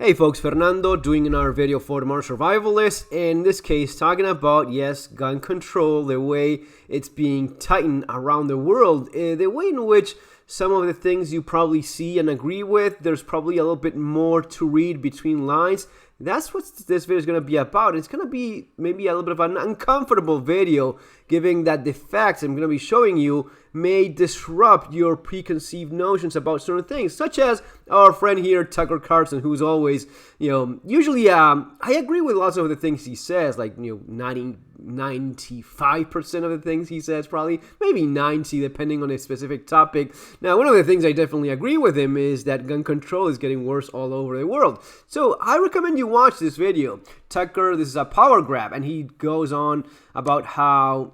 Hey folks, Fernando doing another video for the Modern Survivalist. In this case, talking about, yes, gun control, the way it's being tightened around the world, the way in which some of the things you probably see and agree with, there's probably a little bit more to read between lines. That's what this video is going to be about. It's going to be maybe a little bit of an uncomfortable video, given that the facts I'm going to be showing you may disrupt your preconceived notions about certain things, such as our friend here, Tucker Carlson, who's always, usually, I agree with lots of the things he says, like, 95% of the things he says, probably, maybe 90, depending on a specific topic. Now, one of the things I definitely agree with him is that gun control is getting worse all over the world. So I recommend you watch this video. Tucker, this is a power grab, and he goes on about how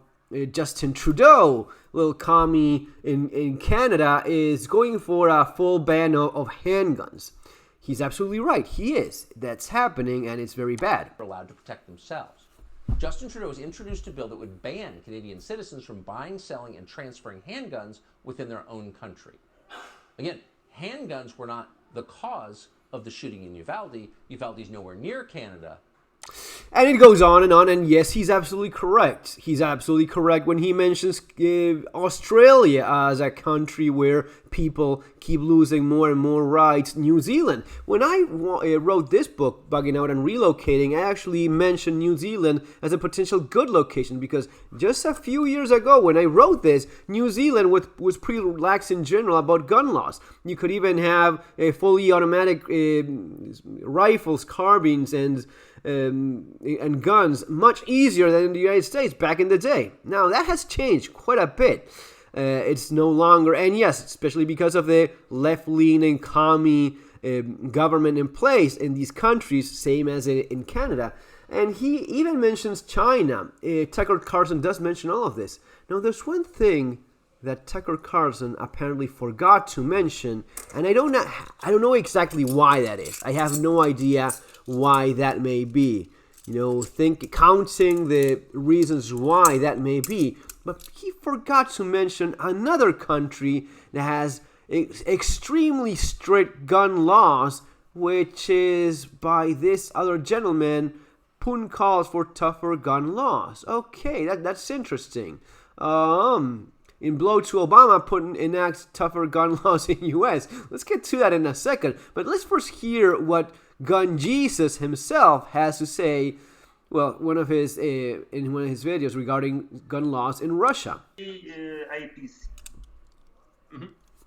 Justin Trudeau, little commie in Canada, is going for a full ban of handguns. He's absolutely right. He is. That's happening, and it's very bad. Are allowed to protect themselves. Justin Trudeau has introduced a bill that would ban Canadian citizens from buying, selling, and transferring handguns within their own country. Again, handguns were not the cause of the shooting in Uvalde. Uvalde's nowhere near Canada. And it goes on, and yes, he's absolutely correct. He's absolutely correct when he mentions Australia as a country where people keep losing more and more rights. New Zealand. When I wrote this book, Bugging Out and Relocating, I actually mentioned New Zealand as a potential good location because just a few years ago when I wrote this, New Zealand was pretty lax in general about gun laws. You could even have fully automatic rifles, carbines, and guns much easier than in the United States back in the day. Now, that has changed quite a bit. It's no longer, and yes, especially because of the left-leaning commie government in place in these countries, same as in Canada. And he even mentions China. Tucker Carlson does mention all of this. Now, there's one thing that Tucker Carlson apparently forgot to mention, and I don't know exactly why that is. I have no idea why that may be. Counting the reasons why that may be. But he forgot to mention another country that has extremely strict gun laws, which is by this other gentleman, Putin calls for tougher gun laws. Okay, that's interesting. In blow to Obama, Putin enacts tougher gun laws in U.S. Let's get to that in a second. But let's first hear what Gun Jesus himself has to say. Well, in one of his videos regarding gun laws in Russia. IPC.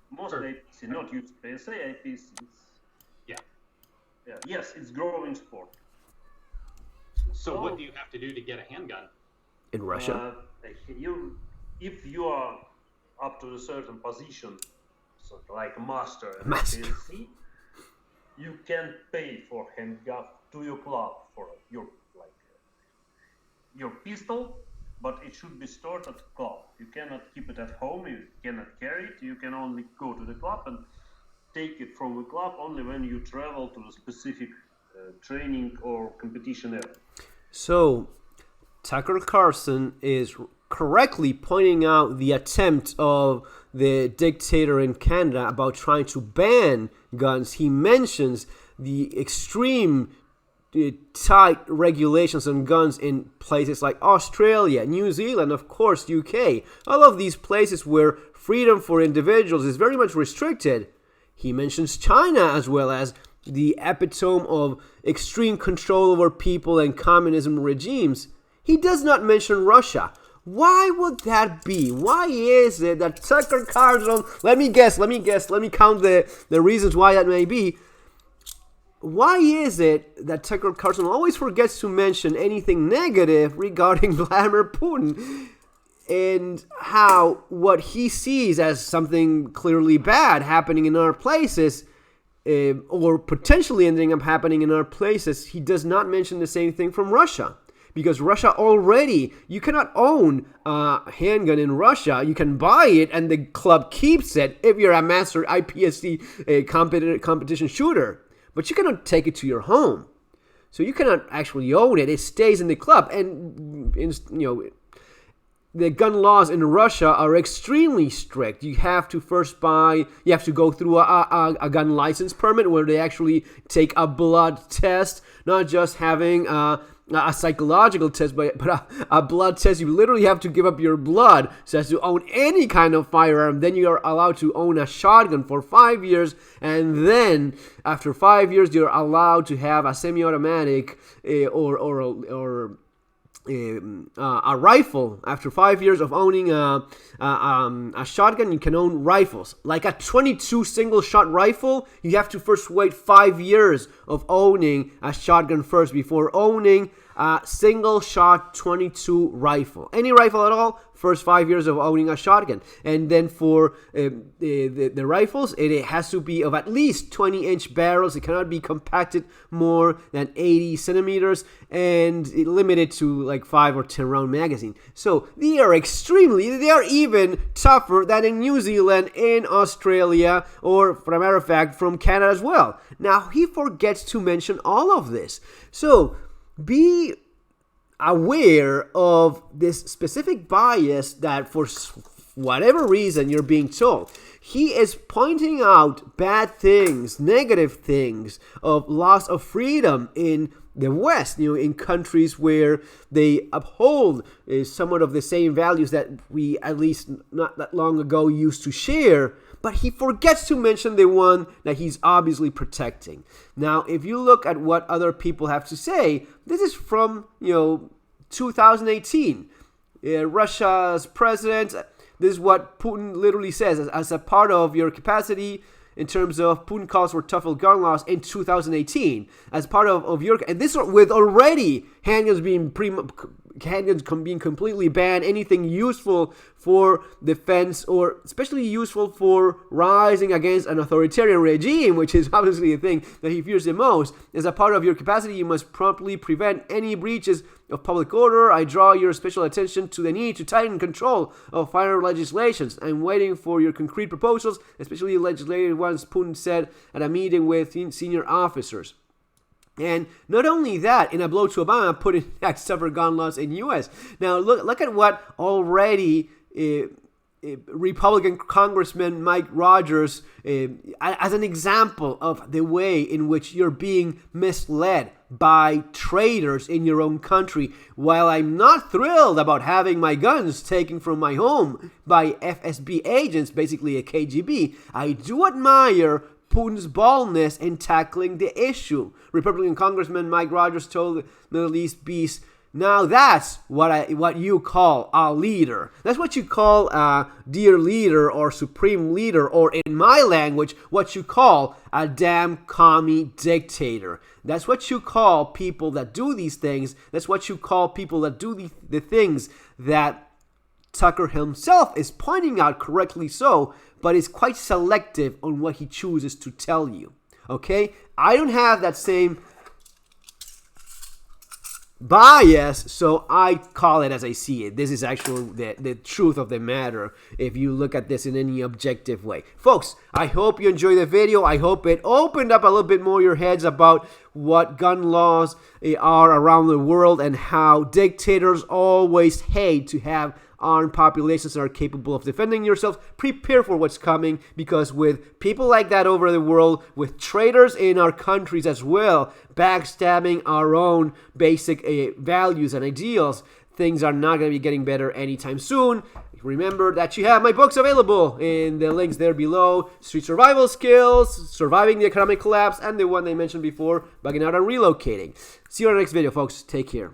Most IPC, not used PSA, IPC. Yeah. Yes, it's growing sport. So what do you have to do to get a handgun? In Russia? If you are up to a certain position, sort of like a master at PSC, you can pay for handgun to your club for your pistol, but it should be stored at the club. You cannot keep it at home, you cannot carry it, you can only go to the club and take it from the club only when you travel to a specific training or competition area. So, Tucker Carlson is correctly pointing out the attempt of the dictator in Canada about trying to ban guns. He mentions the extreme tight regulations on guns in places like Australia, New Zealand, of course, UK. All of these places where freedom for individuals is very much restricted. He mentions China as well as the epitome of extreme control over people and communism regimes. He does not mention Russia. Why would that be? Why is it that Tucker Carlson, let me count the reasons why that may be. Why is it that Tucker Carlson always forgets to mention anything negative regarding Vladimir Putin and how what he sees as something clearly bad happening in our places or potentially ending up happening in our places, he does not mention the same thing from Russia? Because Russia already, you cannot own a handgun in Russia. You can buy it and the club keeps it if you're a master IPSC competition shooter. But you cannot take it to your home. So you cannot actually own it. It stays in the club. And the gun laws in Russia are extremely strict. You have to go through a gun license permit where they actually take a blood test, not just having a psychological test, but a blood test. You literally have to give up your blood so as to own any kind of firearm. Then you are allowed to own a shotgun for 5 years, and then after 5 years, you're allowed to have a semi-automatic or a rifle. After 5 years of owning a shotgun, you can own rifles. Like a 22 single shot rifle, you have to first wait 5 years of owning a shotgun first before owning a single shot 22 rifle. Any rifle at all, first 5 years of owning a shotgun. And then for the rifles, it has to be of at least 20-inch barrels. It cannot be compacted more than 80 centimeters and limited to like 5 or 10 round magazine. So they are even tougher than in New Zealand, in Australia, or for a matter of fact, from Canada as well. Now, he forgets to mention all of this. So be aware of this specific bias that for whatever reason you're being told. He is pointing out bad things, negative things of loss of freedom in the West, in countries where they uphold somewhat of the same values that we, at least not that long ago, used to share. But he forgets to mention the one that he's obviously protecting. Now, if you look at what other people have to say, this is from, 2018. Russia's president, this is what Putin literally says. As a part of your capacity in terms of Putin calls for tougher gun laws in 2018. As part of your, and this with already handguns being completely banned, anything useful for defense or especially useful for rising against an authoritarian regime, which is obviously the thing that he fears the most. As a part of your capacity, you must promptly prevent any breaches of public order. I draw your special attention to the need to tighten control of firearm legislations. I'm waiting for your concrete proposals, especially legislative ones, Putin said at a meeting with senior officers. And not only that, in a blow to Obama, putting back tougher gun laws in U.S. Now, look at what already Republican Congressman Mike Rogers, as an example of the way in which you're being misled by traitors in your own country. While I'm not thrilled about having my guns taken from my home by FSB agents, basically a KGB, I do admire Putin's boldness in tackling the issue. Republican Congressman Mike Rogers told Middle East Beast, now that's what you call a leader. That's what you call a dear leader or supreme leader, or in my language, what you call a damn commie dictator. That's what you call people that do these things. That's what you call people that do the things that Tucker himself is pointing out, correctly so, but is quite selective on what he chooses to tell you. Okay? I don't have that same bias, so I call it as I see it. This is actually the truth of the matter if you look at this in any objective way. Folks, I hope you enjoyed the video. I hope it opened up a little bit more your heads about what gun laws are around the world and how dictators always hate to have armed populations that are capable of defending yourselves. Prepare for what's coming, because with people like that over the world, with traitors in our countries as well, backstabbing our own basic values and ideals, things are not going to be getting better anytime soon. Remember that you have my books available in the links there below. Street Survival Skills, Surviving the Economic Collapse, and the one I mentioned before, Bugging Out and Relocating. See you on the next video, folks. Take care.